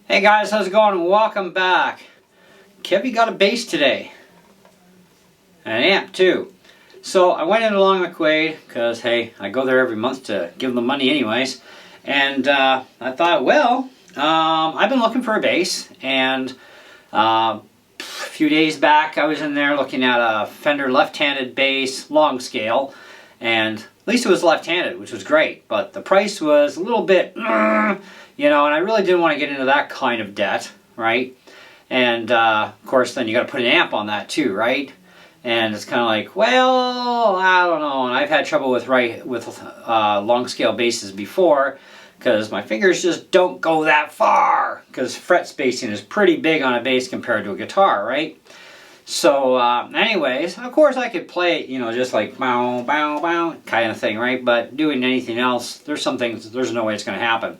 Hey guys, how's it going? Welcome back. Kevy got a bass today. And an amp too. So I went into Long McQuaid because, hey, I go there every month to give them money anyways. And I thought, well, I've been looking for a bass. And a few days back I was in there looking at a Fender left-handed bass, long scale. And at least it was left-handed, which was great. But the price was a little bit, you know, and I really didn't want to get into that kind of debt, right? And of course then you got to put an amp on that too, right? And it's kind of like, well, I don't know. And I've had trouble with long scale basses before because my fingers just don't go that far because fret spacing is pretty big on a bass compared to a guitar, right? So anyways, of course I could play it, you know, just like bow, bow, bow kind of thing, right? But doing anything else, there's some things, there's no way it's going to happen.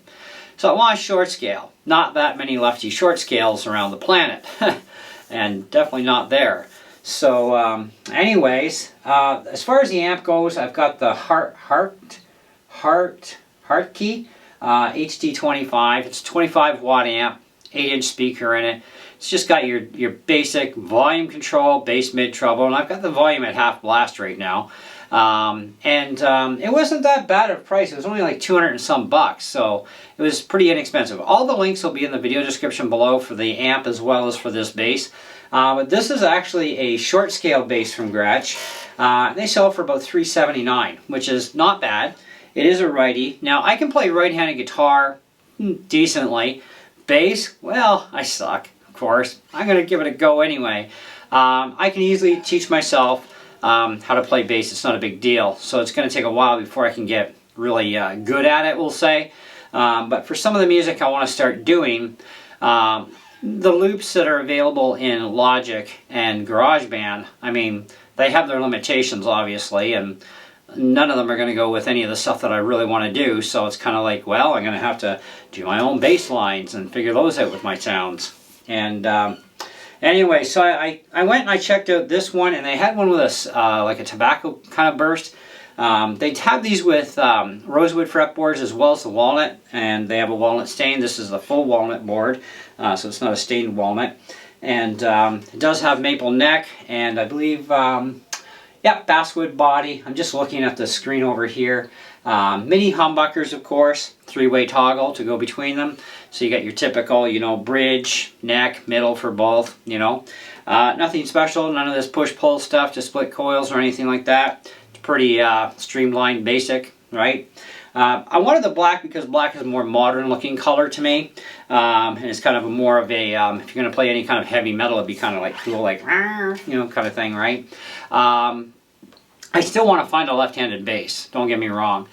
So I want a short scale. Not that many lefty short scales around the planet. And definitely not there. So anyways, as far as the amp goes, I've got the Righty HD25. It's a 25 watt amp, 8-inch speaker in it. It's just got your basic volume control, bass, mid, treble, and I've got the volume at half blast right now. It wasn't that bad of a price. It was only like 200 and some bucks, so it was pretty inexpensive. All the links will be in the video description below for the amp as well as for this bass. But this is actually a short scale bass from Gretsch. They sell for about $379, which is not bad. It is a righty. Now I can play right-handed guitar decently. Bass, well, I suck, of course. I'm going to give it a go anyway. I can easily teach myself how to play bass. It's not a big deal. So it's going to take a while before I can get really good at it, we'll say. But for some of the music I want to start doing, the loops that are available in Logic and GarageBand, I mean, they have their limitations, obviously, and none of them are going to go with any of the stuff that I really want to do. So it's kind of like, well, I'm going to have to do my own bass lines and figure those out with my sounds. And anyway, so I went and I checked out this one, and they had one with a like a tobacco kind of burst. They have these with rosewood fretboards as well as the walnut, and they have a walnut stain. This is the full walnut board, so it's not a stained walnut. And it does have maple neck, and I believe, yeah, basswood body. I'm just looking at the screen over here. Mini humbuckers, of course, 3-way toggle to go between them. So you got your typical, you know, bridge, neck, middle for both, you know. Nothing special, none of this push-pull stuff to split coils or anything like that. It's pretty streamlined, basic, right? I wanted the black because black is a more modern looking color to me. And it's kind of a more of a, if you're going to play any kind of heavy metal, it'd be kind of like cool, like, you know, kind of thing, right? I still want to find a left-handed bass, don't get me wrong,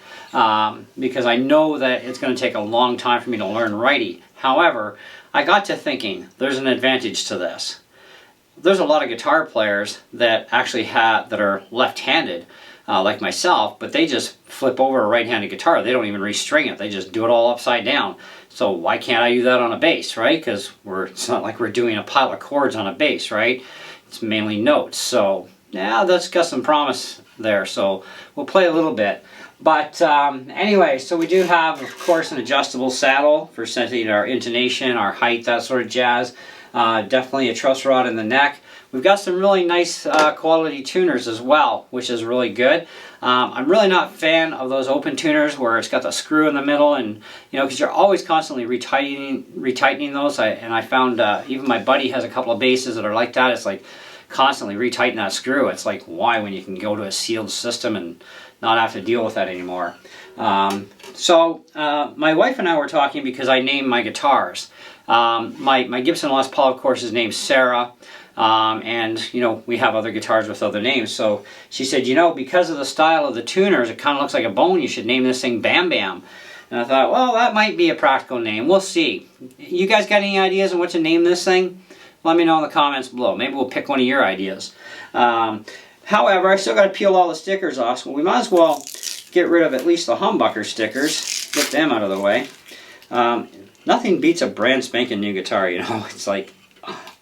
because I know that it's going to take a long time for me to learn righty. However, I got to thinking, there's an advantage to this. There's a lot of guitar players that actually that are left-handed, like myself, but they just flip over a right-handed guitar. They don't even restring it. They just do it all upside down. So why can't I do that on a bass, right? Because it's not like we're doing a pile of chords on a bass, right? It's mainly notes. So yeah, that's got some promise there. So we'll play a little bit. But anyway, so we do have, of course, an adjustable saddle for setting our intonation, our height, that sort of jazz. Definitely a truss rod in the neck. We've got some really nice quality tuners as well, which is really good. I'm really not a fan of those open tuners where it's got the screw in the middle, and you know, because you're always constantly retightening those. I found even my buddy has a couple of basses that are like that. It's like constantly retighten that screw. It's like, why, when you can go to a sealed system and not have to deal with that anymore. So my wife and I were talking because I named my guitars. My Gibson Les Paul, of course, is named Sarah. And you know, we have other guitars with other names. So she said, you know, because of the style of the tuners, it kind of looks like a bone. You should name this thing Bam Bam. And I thought, well, that might be a practical name. We'll see. You guys got any ideas on what to name this thing? Let me know in the comments below. Maybe we'll pick one of your ideas. However, I still got to peel all the stickers off, so we might as well get rid of at least the humbucker stickers. Get them out of the way. Nothing beats a brand spanking new guitar, you know. It's like,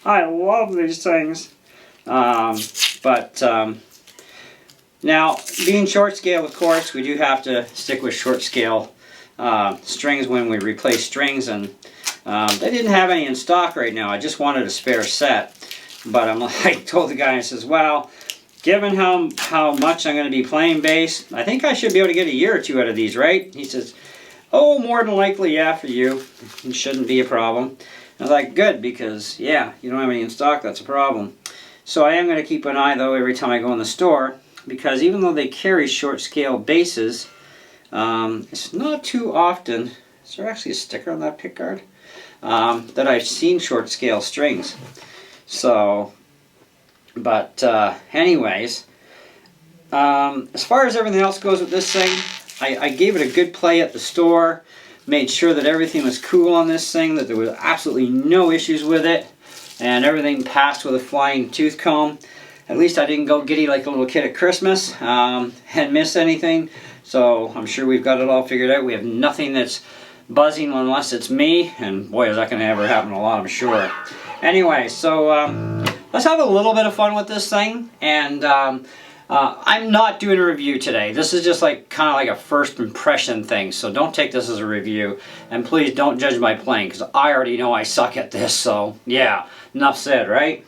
I love these things. Now, being short scale, of course, we do have to stick with short scale strings when we replace strings, and They didn't have any in stock right now. I just wanted a spare set. But I told the guy, I says, well, given how much I'm going to be playing bass, I think I should be able to get a year or two out of these, right? He says, oh, more than likely, yeah, for you. It shouldn't be a problem. I was like, good, because, yeah, you don't have any in stock, that's a problem. So I am going to keep an eye, though, every time I go in the store, because even though they carry short-scale basses, it's not too often, is there actually a sticker on that pickguard, that I've seen short-scale strings. So, but anyways, as far as everything else goes with this thing, I gave it a good play at the store, made sure that everything was cool on this thing, that there was absolutely no issues with it, and everything passed with a flying tooth comb. At least I didn't go giddy like a little kid at Christmas and miss anything. So I'm sure we've got it all figured out. We have nothing that's buzzing unless it's me, and boy, is that going to ever happen a lot, I'm sure. Anyway, so let's have a little bit of fun with this thing, and I'm not doing a review today. This is just like kind of like a first impression thing, so don't take this as a review, and please don't judge my playing, because I already know I suck at this, so yeah, enough said, right?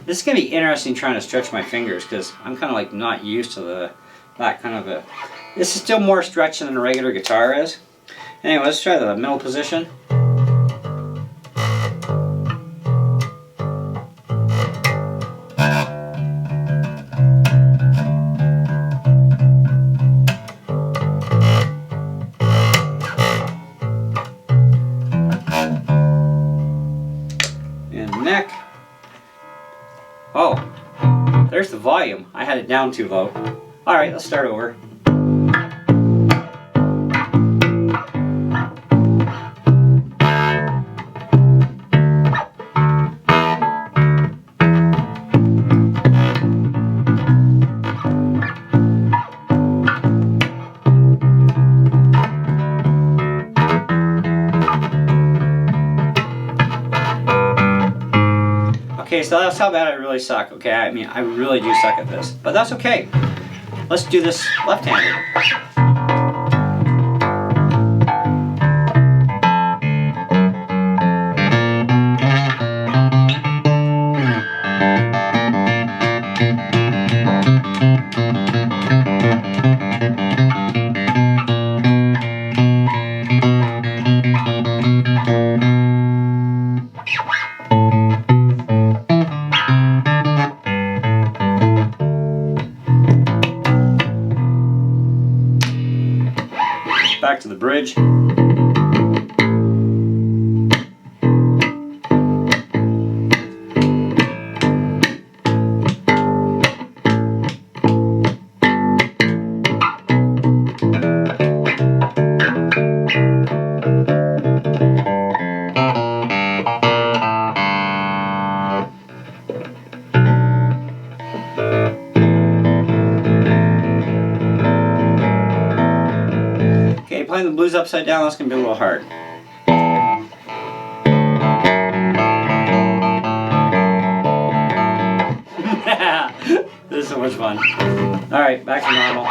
This is going to be interesting trying to stretch my fingers, because I'm kind of like not used to that kind of a... This is still more stretch than a regular guitar is. Anyway, let's try the middle position. And neck. Oh, there's the volume. I had it down too low. Alright, let's start over. Okay, so that's how bad I really suck, okay? I mean, I really do suck at this. But that's okay. Let's do this left-handed. Back to the bridge. Playing the blues upside down, that's going to be a little hard. This is so much fun. Alright, back to normal.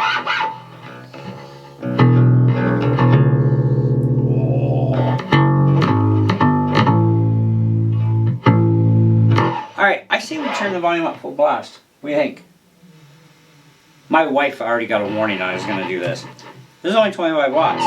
Alright, I say we turn the volume up full blast. What do you think? My wife already got a warning I was going to do this. This is only 25 watts.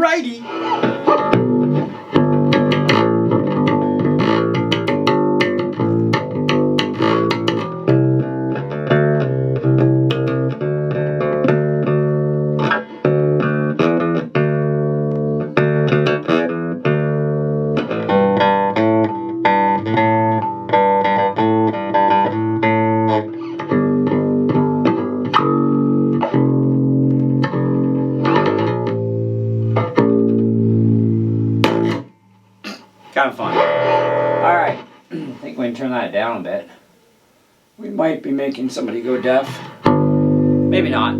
righty. Kind of fun. Alright, I think we can turn that down a bit. We might be making somebody go deaf. Maybe not.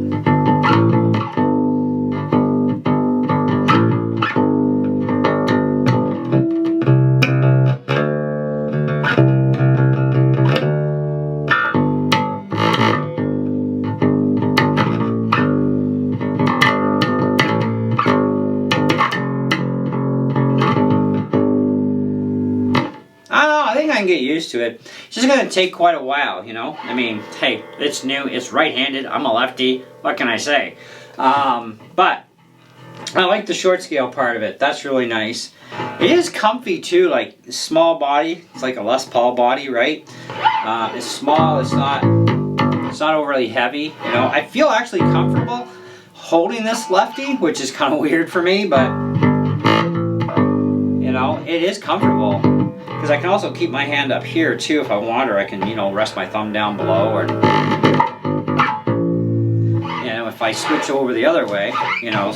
I think I can get used to it. It's just going to take quite a while, you know. I mean, hey, it's new. It's right-handed. I'm a lefty. What can I say? But I like the short scale part of it. That's really nice. It is comfy too. Like small body. It's like a Les Paul body, right? It's small. It's not overly heavy. You know, I feel actually comfortable holding this lefty, which is kind of weird for me, but you know, it is comfortable. Because I can also keep my hand up here too if I want, or I can, you know, rest my thumb down below, or you know, if I switch over the other way, you know.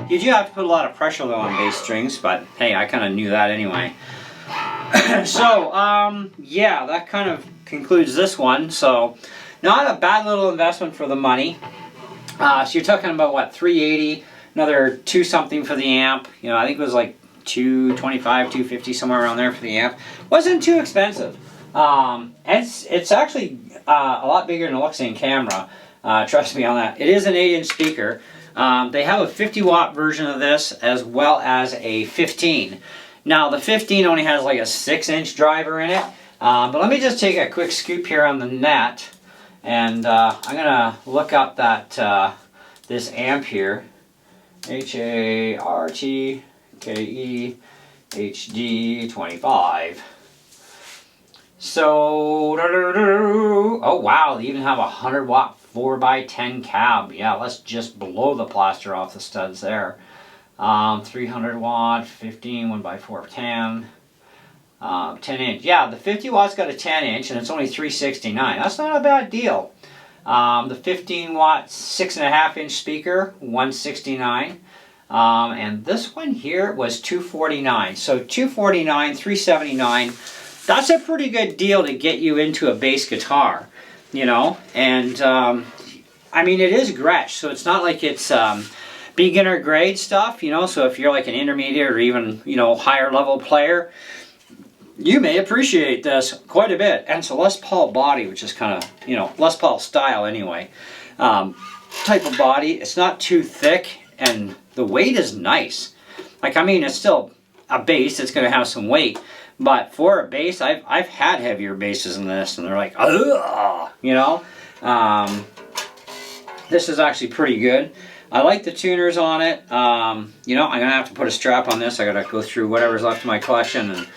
You do have to put a lot of pressure though on bass strings, but hey, I kind of knew that anyway. So, yeah, that kind of concludes this one. So, not a bad little investment for the money. So you're talking about what, $380, another $2 something for the amp. You know, I think it was like $225, $250, somewhere around there for the amp. Wasn't too expensive. It's actually a lot bigger than it looks in camera. Trust me on that. It is an 8-inch speaker. They have a 50-watt version of this as well as a 15. Now the 15 only has like a 6-inch driver in it. But let me just take a quick scoop here on the net, and I'm gonna look up that this amp here, HARTKE HD 25. So, oh wow, they even have a 100-watt 4x10 cab. Yeah, let's just blow the plaster off the studs there. 300 watt, 15, 1x4, 10. 10 inch. Yeah, the 50 watts got a 10 inch and it's only $369. That's not a bad deal. The 15 watt 6.5 inch speaker, $169. And this one here was $249. So $249, $379. That's a pretty good deal to get you into a bass guitar, you know. And I mean, it is Gretsch, so it's not like it's beginner grade stuff, you know. So if you're like an intermediate or even, you know, higher level player, you may appreciate this quite a bit. And it's a Les Paul body, which is kind of, you know, Les Paul style anyway. Type of body. It's not too thick, and the weight is nice. Like, I mean, it's still a bass. It's going to have some weight. But for a bass, I've had heavier basses than this, and they're like, ugh, you know. This is actually pretty good. I like the tuners on it. You know, I'm going to have to put a strap on this. I got to go through whatever's left in my collection and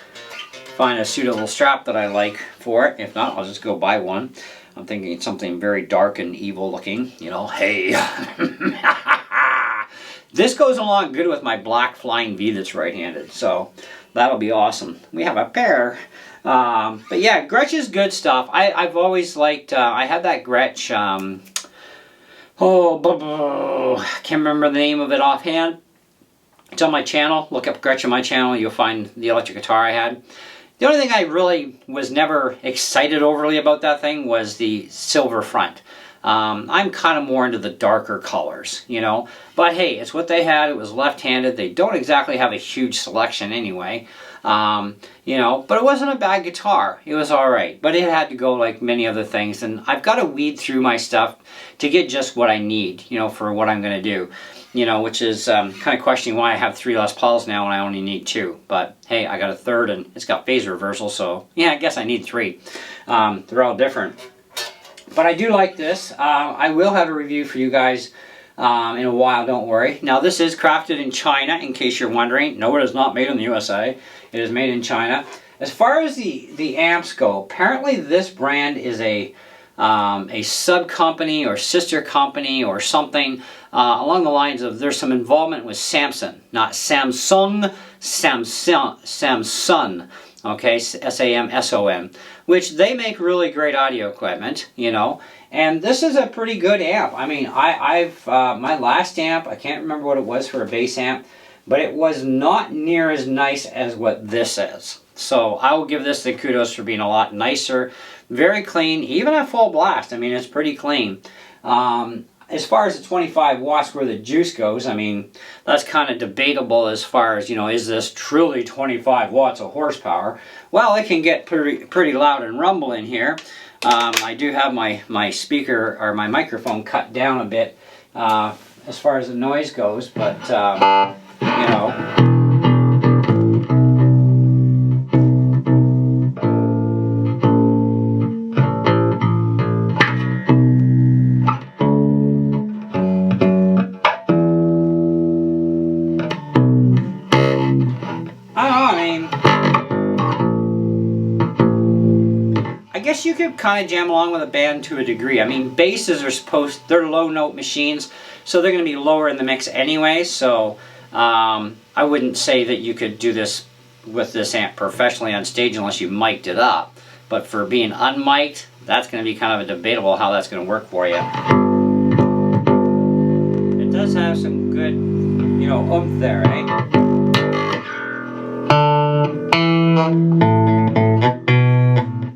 find a suitable strap that I like for it. If not, I'll just go buy one. I'm thinking something very dark and evil looking, you know. Hey. This goes along good with my black Flying V that's right-handed, so that'll be awesome. We have a pair. But yeah, Gretsch is good stuff. I've always liked, I had that Gretsch, can't remember the name of it offhand. It's on my channel. Look up Gretsch on my channel. You'll find the electric guitar I had. The only thing I really was never excited overly about that thing was the silver front. I'm kind of more into the darker colors, you know. But hey, it's what they had. It was left-handed. They don't exactly have a huge selection anyway. You know, but it wasn't a bad guitar. It was alright. But it had to go like many other things. And I've got to weed through my stuff to get just what I need, you know, for what I'm going to do. You know, which is kind of questioning why I have 3 Les Pauls now and I only need 2. But hey, I got a third and it's got phase reversal, so yeah, I guess I need 3. They're all different. But I do like this. I will have a review for you guys in a while, don't worry. Now this is crafted in China, in case you're wondering. No, it is not made in the USA. It is made in China. As far as the amps go, apparently this brand is a sub-company or sister company or something along the lines of there's some involvement with Samsung, not Samsung, Samsung, okay, S-A-M-S-O-N, which they make really great audio equipment, you know, and this is a pretty good amp. I mean, I've my last amp, I can't remember what it was for a bass amp, but it was not near as nice as what this is. So I will give this the kudos for being a lot nicer. Very clean, even at full blast. I mean, it's pretty clean. As far as the 25 watts where the juice goes, I mean, that's kind of debatable as far as, you know, is this truly 25 watts of horsepower? Well, it can get pretty loud and rumble in here. I do have my speaker or my microphone cut down a bit as far as the noise goes, but, you know. I guess you could kind of jam along with a band to a degree. I mean, basses are they're low note machines, so they're going to be lower in the mix anyway, so I wouldn't say that you could do this with this amp professionally on stage unless you mic'd it up. But for being unmic'd, that's going to be kind of a debatable how that's going to work for you. It does have some good, you know, oomph there, eh?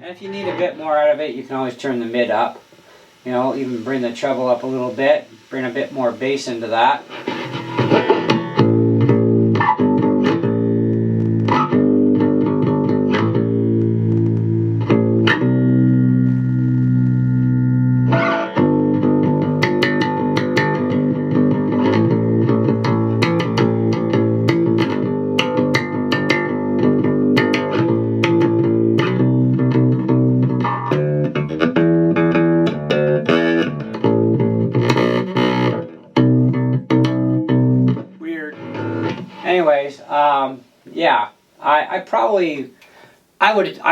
If you need a bit more out of it, you can always turn the mid up. You know, even bring the treble up a little bit, bring a bit more bass into that. Anyways, yeah, I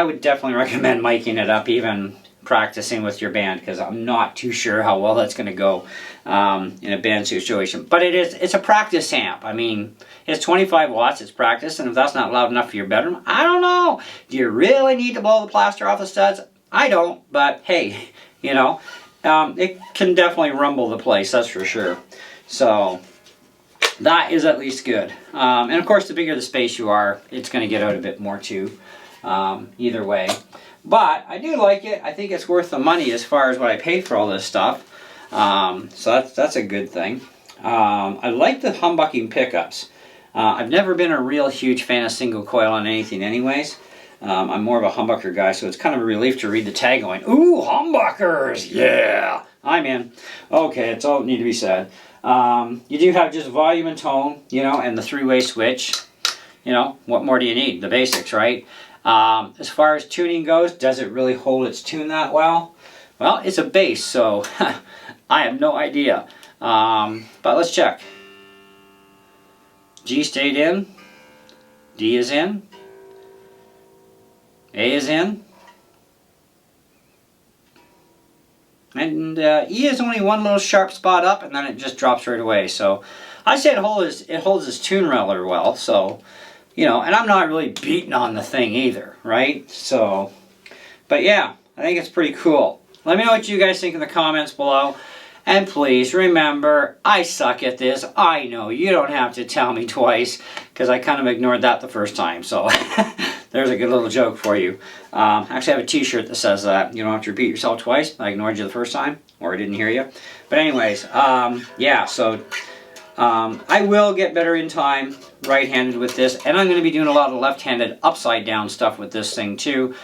would definitely recommend miking it up, even practicing with your band, because I'm not too sure how well that's going to go in a band situation. But it's a practice amp. I mean, it's 25 watts, it's practice, and if that's not loud enough for your bedroom, I don't know. Do you really need to blow the plaster off the studs? I don't, but hey, you know, it can definitely rumble the place, that's for sure. So that is at least good. And of course, the bigger the space you are, it's going to get out a bit more too, either way. But I do like it. I think it's worth the money as far as what I paid for all this stuff. So that's a good thing. I like the humbucking pickups. I've never been a real huge fan of single coil on anything anyways. I'm more of a humbucker guy, so it's kind of a relief to read the tag going, ooh, humbuckers, yeah! I'm in. Okay, that's all that need to be said. You do have just volume and tone, you know, and the 3-way switch. You know, what more do you need? The basics, right? As far as tuning goes, does it really hold its tune that well? Well, it's a bass, so I have no idea. But let's check. G stayed in. D is in. A is in. And E is only one little sharp spot up, and then it just drops right away. So I'd say it holds its tune rather well. So, you know, and I'm not really beating on the thing either, right? So, but yeah, I think it's pretty cool. Let me know what you guys think in the comments below. And please remember, I suck at this. I know, you don't have to tell me twice, because I kind of ignored that the first time. So, there's a good little joke for you. Actually, I have a t-shirt that says that. You don't have to repeat yourself twice. I ignored you the first time, or I didn't hear you. But anyways, yeah, so I will get better in time right-handed with this, and I'm going to be doing a lot of left-handed upside down stuff with this thing too,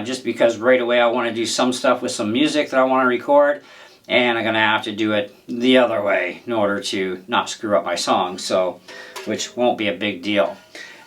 just because right away I want to do some stuff with some music that I want to record, and I'm going to have to do it the other way in order to not screw up my song, so, which won't be a big deal.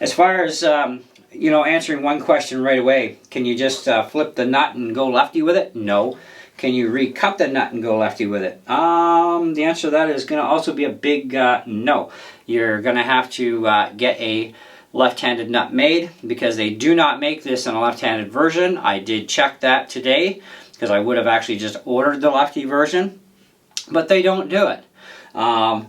As far as, you know, answering one question right away, can you just flip the nut and go lefty with it? No. Can you recut the nut and go lefty with it? The answer to that is going to also be a big no. You're going to have to get a left-handed nut made, because they do not make this in a left-handed version. I did check that today, because I would have actually just ordered the lefty version, but they don't do it.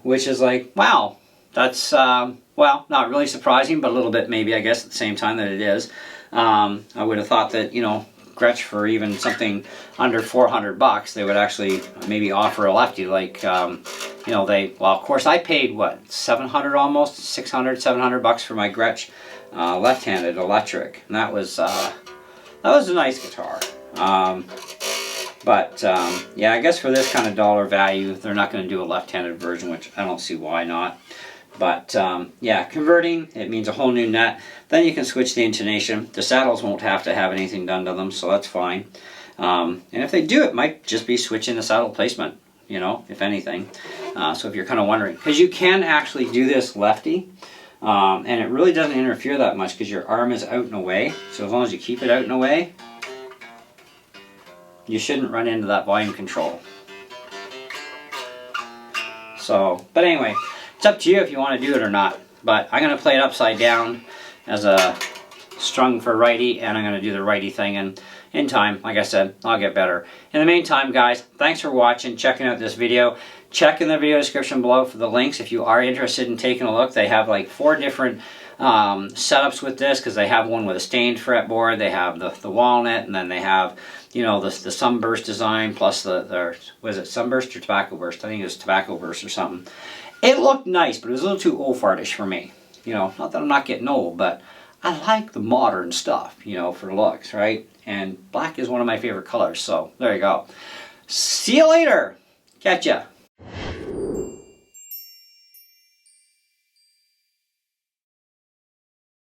Which is like, wow, that's, well, not really surprising, but a little bit maybe, I guess, at the same time that it is. I would have thought that, you know, Gretsch for even something under $400, they would actually maybe offer a lefty, like, you know, well, of course I paid, what, 700 almost, 600, 700 bucks for my Gretsch left-handed electric, and that was a nice guitar. But yeah, I guess for this kind of dollar value, they're not going to do a left-handed version, which I don't see why not. But yeah, converting, it means a whole new nut. Then you can switch the intonation. The saddles won't have to have anything done to them, so that's fine. And if they do, it might just be switching the saddle placement, you know, if anything. So if you're kind of wondering, because you can actually do this lefty, and it really doesn't interfere that much because your arm is out and away. So as long as you keep it out and away, you shouldn't run into that volume control. So, but anyway, it's up to you if you want to do it or not. But I'm going to play it upside down as a strung for righty, and I'm going to do the righty thing, and in time, like I said, I'll get better. In the meantime, guys, thanks for watching, checking out this video. Check in the video description below for the links if you are interested in taking a look. They have like 4 different setups with this, because they have one with a stained fretboard, they have the walnut, and then they have, you know, the sunburst design, plus was it sunburst or tobacco burst? I think it was tobacco burst or something. It looked nice, but it was a little too old fartish for me. You know, not that I'm not getting old, but I like the modern stuff, you know, for looks, right? And black is one of my favorite colors, so there you go. See you later. Catch ya.